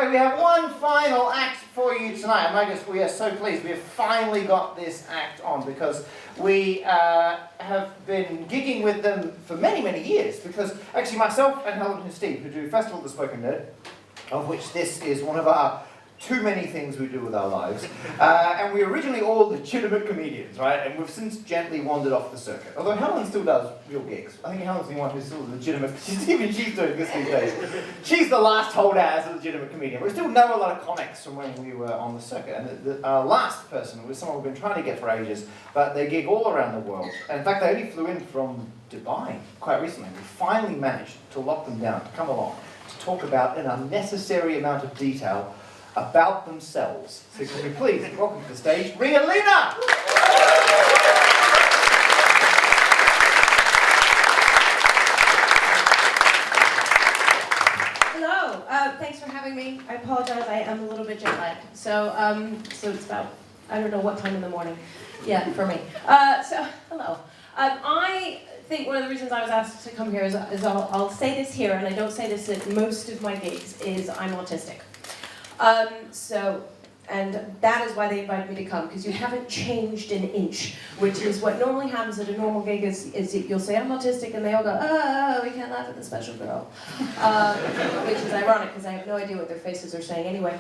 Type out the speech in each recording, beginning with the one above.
we have one final act for you tonight. And Marcus, we are so pleased we have finally got this act on, because we have been gigging with them for many, many years. Because actually myself and Helen and Steve, who do Festival of the Spoken Nerd, of which this is one of our too many things we do with our lives. And we're originally all legitimate comedians, right? And we've since gently wandered off the circuit. Although Helen still does real gigs. I think Helen's the one who's still legitimate. She's doing this these days. She's the last holdout as a legitimate comedian. We still know a lot of comics from when we were on the circuit. And our last person was someone we've been trying to get for ages, but they gig all around the world. And in fact, they only flew in from Dubai quite recently. We finally managed to lock them down to come along to talk about an unnecessary amount of detail about themselves. So can we please welcome to the stage, Ria Lina! Hello, thanks for having me. I apologize, I am a little bit jet lagged. So it's about, I don't know what time in the morning. Yeah, for me. Hello. I think one of the reasons I was asked to come here is I'll say this here, and I don't say this at most of my gigs, is I'm autistic. And that is why they invited me to come, because you haven't changed an inch, which is what normally happens at a normal gig is you'll say, I'm autistic, and they all go, oh, we can't laugh at the special girl. Which is ironic, because I have no idea what their faces are saying anyway.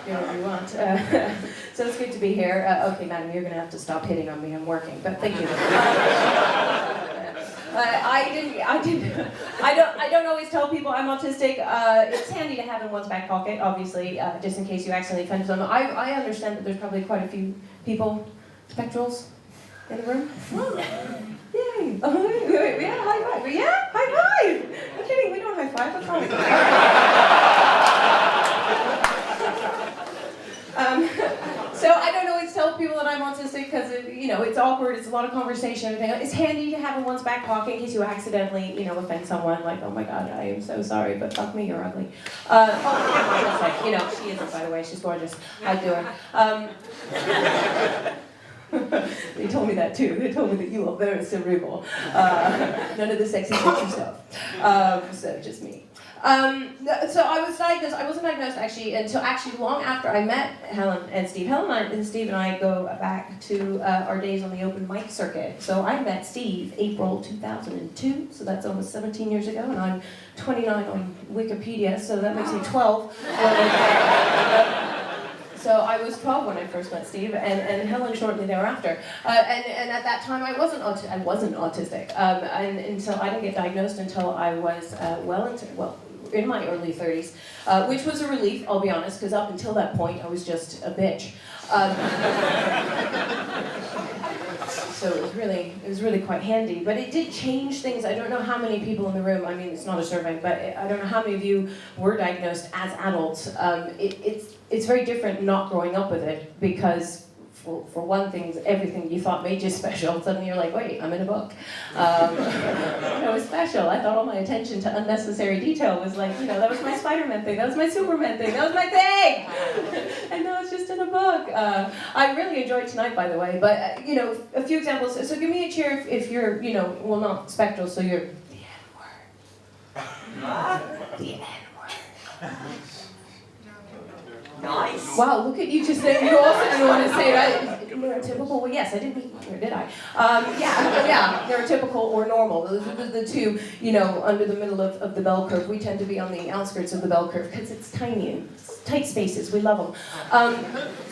Do whatever you want. So it's good to be here. Okay, madam, you're going to have to stop hitting on me, I'm working, but thank you. I don't always tell people I'm autistic. It's handy to have in one's back pocket, obviously, just in case you accidentally offend someone. I understand that there's probably quite a few people, spectrals, in the room. Oh, yay! Oh, yeah, high five. Yeah, high five! I'm kidding, we don't high five. What's wrong with you? So I don't always tell people that I'm autistic because it's awkward. It's a lot of conversation. Everything. It's handy to have in one's back pocket in case you accidentally offend someone. Like, oh my God, I am so sorry, but fuck me, you're ugly. She isn't, by the way. She's gorgeous. I do her. They told me that too. They told me that you are very cerebral. None of the sexy stuff. So just me. So I was diagnosed. I wasn't diagnosed until long after I met Helen and Steve. Steve and I go back to our days on the open mic circuit. So I met Steve April 2002. So that's almost 17 years ago, and I'm 29 on Wikipedia. So that makes me 12. So I was 12 when I first met Steve, and Helen shortly thereafter. And at that time, I wasn't autistic, and until I didn't get diagnosed until I was in my early 30s, which was a relief, I'll be honest, because up until that point, I was just a bitch. So it was really quite handy, but it did change things. I don't know how many people in the room, I mean, it's not a survey, but I don't know how many of you were diagnosed as adults. It's very different not growing up with it, because for one thing, everything you thought made you special, suddenly you're like, wait, I'm in a book. It was special. I thought all my attention to unnecessary detail was like, that was my Spider-Man thing, that was my Superman thing, that was my thing! And now it's just in a book. I really enjoyed tonight, by the way, but, a few examples. So give me a cheer if you're, not spectral, so you're the N-word. The N-word. Nice. Wow, look at you just saying, you also didn't want to say that. Neurotypical? Well, yes, I didn't mean, or did I? Yeah, neurotypical or normal. Those are the two, under the middle of the bell curve. We tend to be on the outskirts of the bell curve because it's tiny and tight spaces. We love them.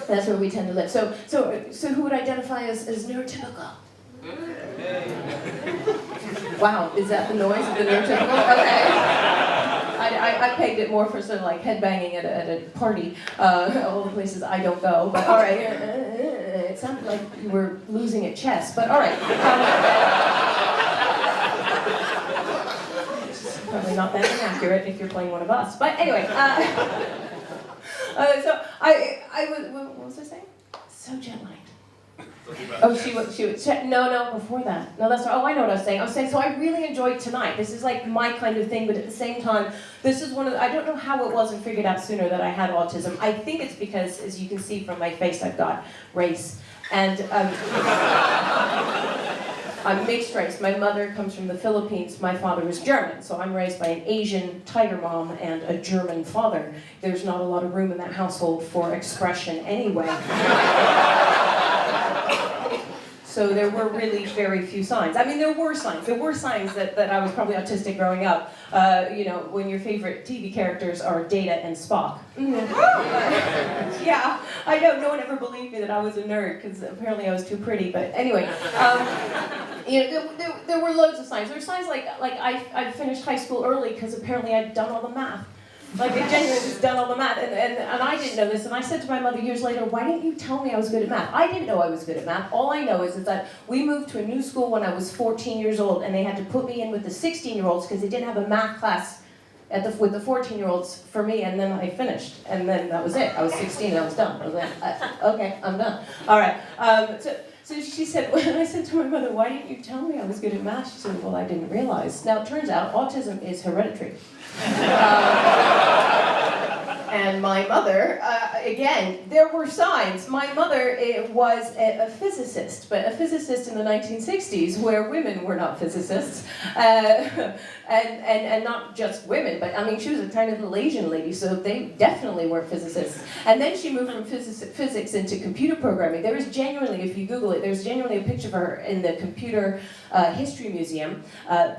That's where we tend to live. So who would identify as neurotypical? Wow, is that the noise of the neurotypical? Okay. I pegged it more for sort of like headbanging at a party, all the places I don't go, but all right. It sounded like you were losing at chess, but all right. Probably not that inaccurate if you're playing one of us, but anyway. So what was I saying? So jet-lagged. Oh, she was, no, before that. No, that's right. Oh, I know what I was saying. So I really enjoyed tonight. This is like my kind of thing, but at the same time, this is one of the, I don't know how it wasn't figured out sooner that I had autism. I think it's because, as you can see from my face, I've got race. And I'm mixed race. My mother comes from the Philippines. My father is German. So I'm raised by an Asian tiger mom and a German father. There's not a lot of room in that household for expression anyway. So there were really very few signs. I mean, there were signs. There were signs that I was probably autistic growing up. You know, when your favorite TV characters are Data and Spock. Yeah, I know. No one ever believed me that I was a nerd, because apparently I was too pretty. But anyway, you know, there were loads of signs. There were signs like I finished high school early because apparently I'd done all the math. Like, I genuinely just done all the math, and I didn't know this, and I said to my mother years later, why didn't you tell me I was good at math? I didn't know I was good at math. All I know is that we moved to a new school when I was 14 years old, and they had to put me in with the 16-year-olds because they didn't have a math class with the 14-year-olds for me, and then I finished, and then that was it. I was 16 and I was done. I was like, okay, I'm done. All right. So she said, when I said to my mother, why didn't you tell me I was good at math? She said, well, I didn't realize. Now, it turns out autism is hereditary. And my mother, again, there were signs. My mother was a physicist, but a physicist in the 1960s where women were not physicists. And not just women, but I mean, she was a tiny little Asian lady, so they definitely weren't physicists. And then she moved from physics into computer programming. There is genuinely, if you Google it, there's genuinely a picture of her in the Computer History Museum. I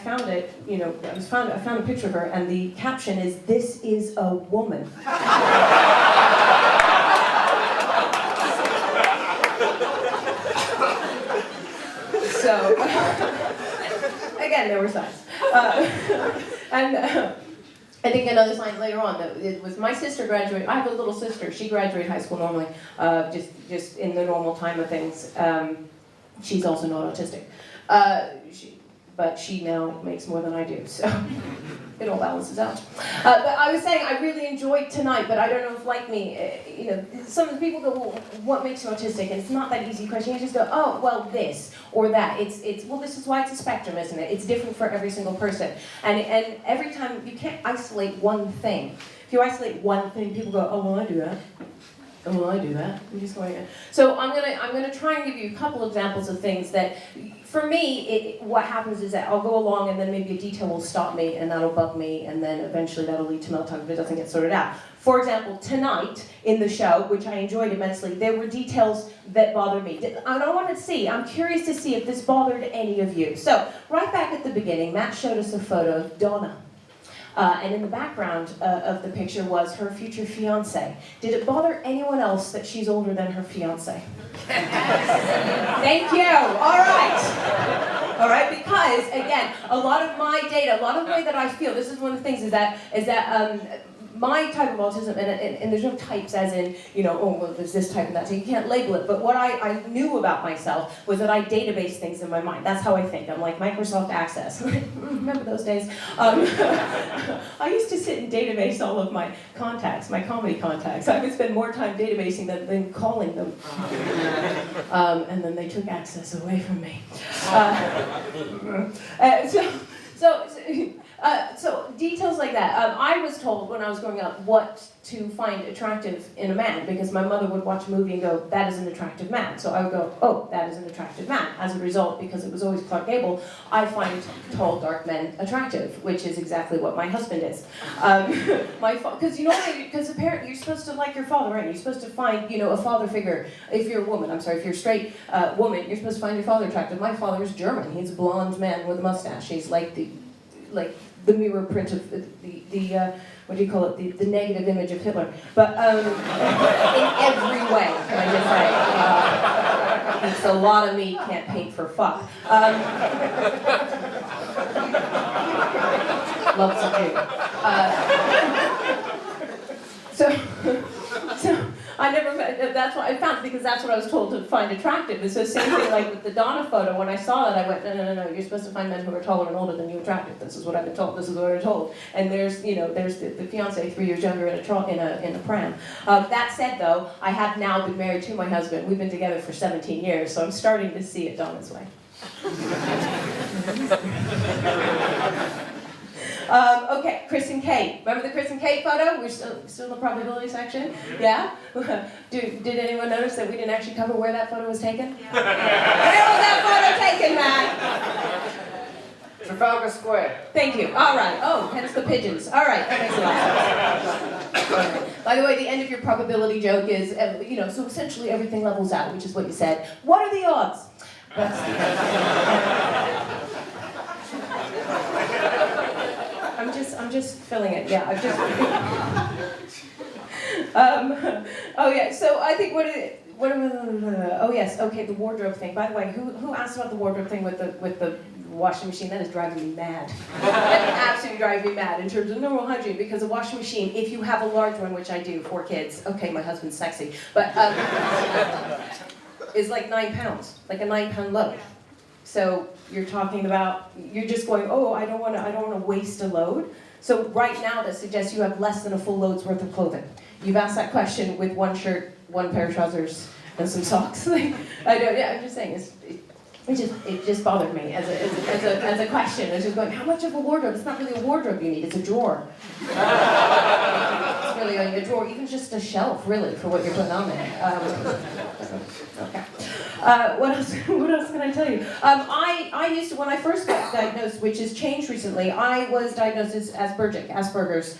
found it, you know, I found a picture of her, and the caption is, "This is a woman." So, again, there were signs. I think another sign later on, that it was my sister graduated. I have a little sister. She graduated high school normally, just in the normal time of things. She's also not autistic. But she now makes more than I do, so it all balances out. But I was saying I really enjoyed tonight, but I don't know if, like me, you know, some of the people go, well, what makes you autistic? And it's not that easy question. You just go, oh, well, this or that. Well, this is why it's a spectrum, isn't it? It's different for every single person. And every time, you can't isolate one thing. If you isolate one thing, people go, oh, well, I do that. Oh, well, I do that. I'm just going. So I'm gonna try and give you a couple examples of things that, for me, what happens is that I'll go along and then maybe a detail will stop me and that'll bug me, and then eventually that'll lead to meltdown if it doesn't get sorted out. For example, tonight in the show, which I enjoyed immensely, there were details that bothered me. I want to see. I'm curious to see if this bothered any of you. So right back at the beginning, Matt showed us a photo of Donna. And in the background of the picture was her future fiancé. Did it bother anyone else that she's older than her fiancé? Thank you. All right. All right, because, again, a lot of my data, a lot of the way that I feel, this is one of the things, is that my type of autism, and there's no types as in, you know, oh, well, there's this type and that, so you can't label it, but what I knew about myself was that I database things in my mind. That's how I think. I'm like Microsoft Access. Remember those days? I used to sit and database all of my contacts, my comedy contacts. I would spend more time databasing them than calling them. And then they took access away from me. So details like that. I was told when I was growing up what to find attractive in a man, because my mother would watch a movie and go, that is an attractive man. So I would go, oh, that is an attractive man. As a result, because it was always Clark Gable, I find tall, dark men attractive, which is exactly what my husband is. Because you know, because apparently you're supposed to like your father, right? You're supposed to find, you know, a father figure. If you're a woman, if you're a straight woman, you're supposed to find your father attractive. My father is German. He's a blonde man with a mustache. He's like the mirror print of the what do you call it, the negative image of Hitler. But in every way, can I just say. It's a lot of meat, can't paint for fuck. Loves a Jew. So I never, that's what I found, because that's what I was told to find attractive. It's the same thing like with the Donna photo. When I saw that, I went, no, you're supposed to find men who are taller and older than you attractive. This is what I've been told, this is what I'm told. And there's, you know, there's the fiance 3 years younger in a pram. That said though, I have now been married to my husband. We've been together for 17 years, so I'm starting to see it Donna's way. Okay, Chris and Kate. Remember the Chris and Kate photo? We're still in the probability section? Yeah? Did anyone notice that we didn't actually cover where that photo was taken? Yeah. Where was that photo taken, Matt? Trafalgar Square. Thank you. All right. Oh, hence the pigeons. All right. That makes a lot of sense. By the way, the end of your probability joke is, so essentially everything levels out, which is what you said. What are the odds? That's the end. I'm just filling it. Yeah, I've just. Oh yeah. So I think oh yes. Okay, the wardrobe thing. By the way, who asked about the wardrobe thing with the washing machine? That is driving me mad. That absolutely drives me mad in terms of normal hygiene, because a washing machine, if you have a large one, which I do, 4 kids. Okay, my husband's sexy, but is like 9 pounds, like a 9-pound load. So you're talking about, you're just going, oh, I don't want to waste a load. So right now that suggests you have less than a full load's worth of clothing. You've asked that question with 1 shirt, 1 pair of trousers, and some socks. I'm just saying, it just bothered me as a question. It's just going, how much of a wardrobe? It's not really a wardrobe you need, it's a drawer. It's really a drawer, even just a shelf, really, for what you're putting on there. Okay. What else can I tell you? I used to, when I first got diagnosed, which has changed recently, I was diagnosed as Asperger's,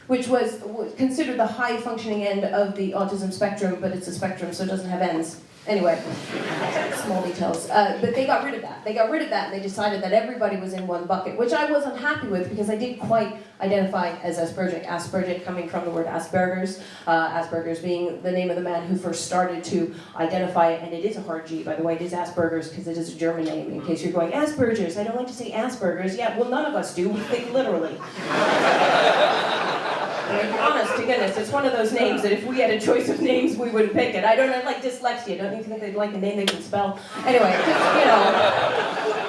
which was considered the high functioning end of the autism spectrum, but it's a spectrum, so it doesn't have ends. Anyway, small details. But they got rid of that. And they decided that everybody was in one bucket, which I wasn't happy with, because I didn't quite identify as Aspergic coming from the word Asperger's. Asperger's being the name of the man who first started to identify it, and it is a hard G, by the way. It is Asperger's because it is a German name, in case you're going, Asperger's, I don't like to say Asperger's. Yeah, well, none of us do. We think literally. I mean, honest to goodness, it's one of those names that if we had a choice of names, we would pick it. I don't know, like dyslexia. Don't you think they'd like a name they can spell? Anyway, just,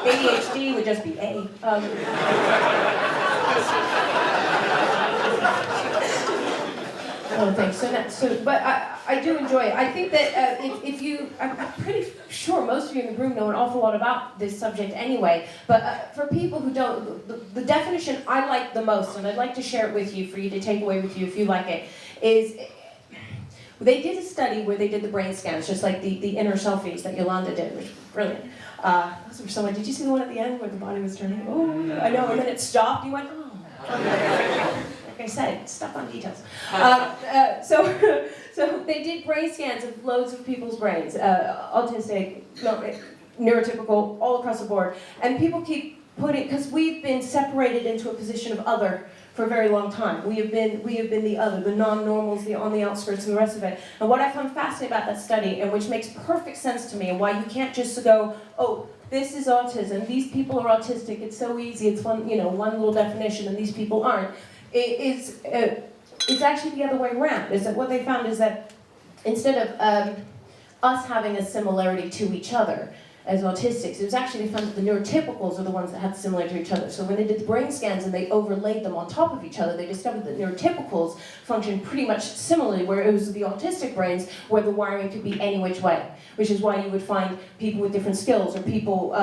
ADHD would just be A. But I do enjoy it. I think that if you, I'm pretty sure most of you in the room know an awful lot about this subject anyway, but for people who don't, the definition I like the most, and I'd like to share it with you for you to take away with you if you like it, is they did a study where they did the brain scans, just like the inner selfies that Yolanda did, which was brilliant. Those were so much. Did you see the one at the end where the body was turning? Oh, I know, and then it stopped, you went, oh. Like I said, stuff on details. So they did brain scans of loads of people's brains, autistic, neurotypical, all across the board. And people keep putting, because we've been separated into a position of other for a very long time. We have been the other, the non-normals, the on the outskirts, and the rest of it. And what I found fascinating about that study, and which makes perfect sense to me, and why you can't just go, oh, this is autism, these people are autistic, it's so easy, it's one little definition, and these people aren't. It's actually the other way around. Is that what they found is that instead of us having a similarity to each other as autistics, it was actually they found that the neurotypicals are the ones that had similarity to each other. So when they did the brain scans and they overlaid them on top of each other, they discovered that neurotypicals functioned pretty much similarly, where it was the autistic brains where the wiring could be any which way, which is why you would find people with different skills or people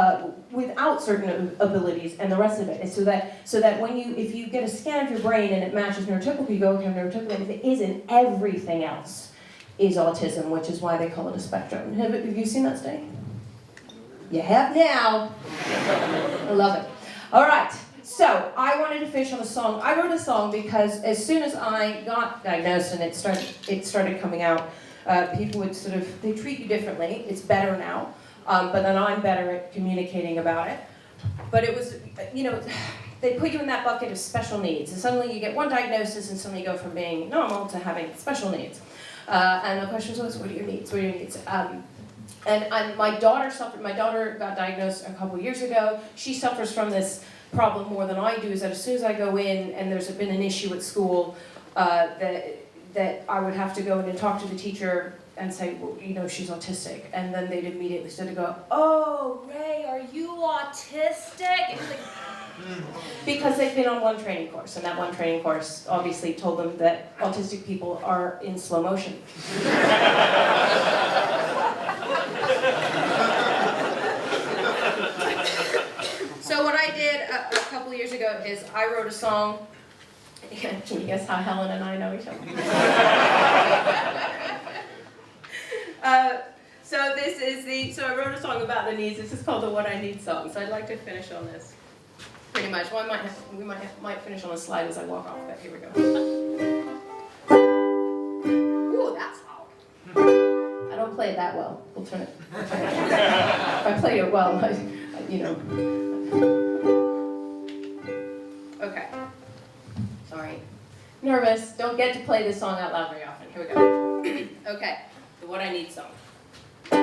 without certain abilities and the rest of it. And so that if you get a scan of your brain and it matches neurotypical, you go, okay, I'm neurotypical, and if it isn't, everything else is autism, which is why they call it a spectrum. Have you seen that study? You have now. I love it. All right. So I wanted to finish on a song. I wrote a song because as soon as I got diagnosed and it started coming out, people would they treat you differently. It's better now, but then I'm better at communicating about it. But it was, they put you in that bucket of special needs, and suddenly you get one diagnosis, and suddenly you go from being normal to having special needs. And the question was, what are your needs? What are your needs? And my daughter got diagnosed a couple years ago. She suffers from this problem more than I do, is that as soon as I go in and there's been an issue at school, that I would have to go in and talk to the teacher and say, well, she's autistic. And then they'd immediately start to go, oh, Ray, are you autistic? And it's like, because they've been on one training course, and that one training course obviously told them that autistic people are in slow motion. years ago is I wrote a song. Can you guess how Helen and I know each other? So I wrote a song about the needs. This is called the What I Need song. So I'd like to finish on this. Pretty much. Well, we might finish on a slide as I walk off, but here we go. Ooh, that's loud. I don't play it that well. We'll turn it. If I play it well, you know. Okay. Sorry. Nervous. Don't get to play this song out loud very often. Here we go. Okay. The What I Need song. I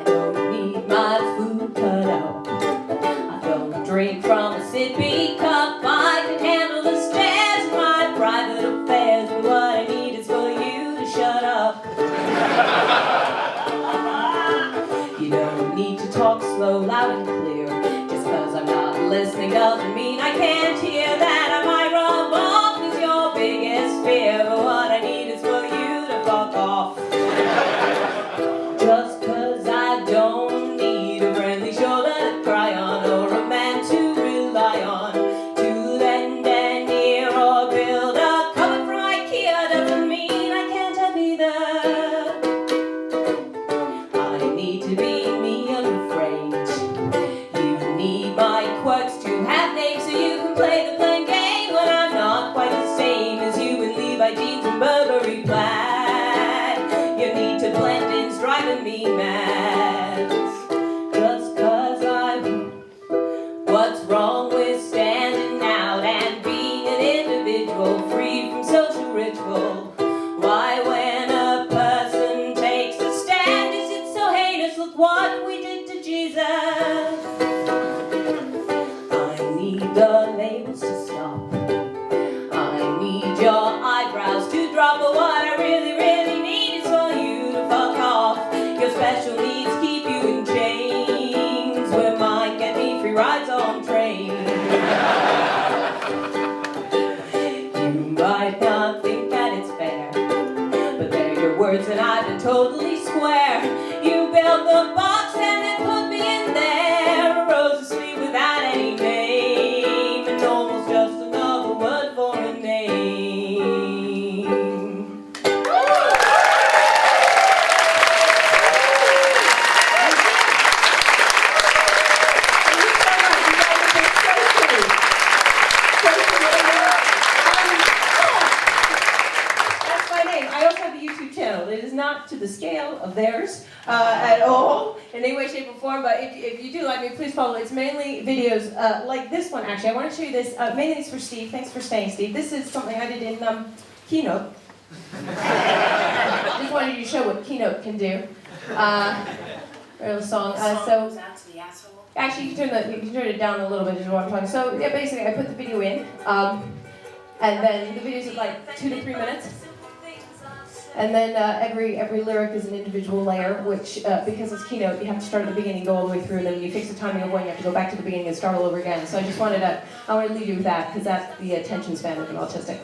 don't need my food cut out. I don't drink from a sippy cup. I can handle the stairs in my private affairs. But what I need is for you to shut up. You don't need to talk slow, loud and clear. Just cause I'm not listening doesn't mean I can't hear that. I might rub off is your biggest fear. But what I need is for you to fuck off. Just cause I don't need a friendly shoulder to cry on, or a man to rely on, to lend an ear or build a cupboard from IKEA doesn't mean I can't have either. I need to be me unafraid. You need my quirks to have names so you can play the plain game when I'm not quite the same as you in Levi jeans and Burberry plaid. You need to blend in's driving me mad. Just cause what's wrong with standing out and being an individual free from social ritual? Why when a person takes a stand is it so heinous? Look what we did to Jesus. I need the labels to stop. I need your eyebrows to drop. But what I really, really need is for you to fuck off. Your special needs keep you in chains, where mine get me free rides on trains. You might not think that it's fair, but they're your words and I've been totally square. You built the box and then put me in there. A rose is sweet without any name, and normal's just another word for a name. That's my name. I also have a YouTube channel. It is not to the scale of theirs at all, in any way, shape, or form, but if you do like me, please follow. It's mainly videos like this one, actually. I want to show you this. Mainly it's for Steve. Thanks for staying, Steve. This is something I did in Keynote. Just wanted you to show what Keynote can do. Little song. So actually, you can turn it down a little bit as you want to talk. So yeah, basically, I put the video in, and then the videos are like 2 to 3 minutes. And then every lyric is an individual layer, which, because it's Keynote, you have to start at the beginning, go all the way through, and then you fix the timing of when you have to go back to the beginning and start all over again. So I just wanted to leave you with that, because that's the attention span of an autistic,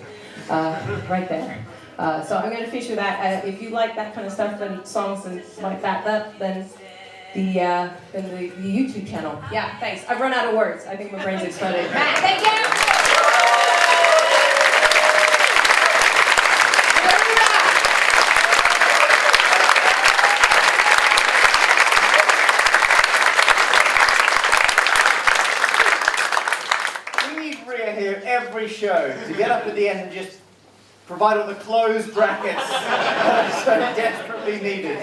right there. So I'm going to finish with that. If you like that kind of stuff, then songs and like that, then the YouTube channel. Yeah, thanks. I've run out of words. I think my brain's exploded. Matt, thank you! Ria here every show to get up at the end and just provide all the closed brackets so desperately needed.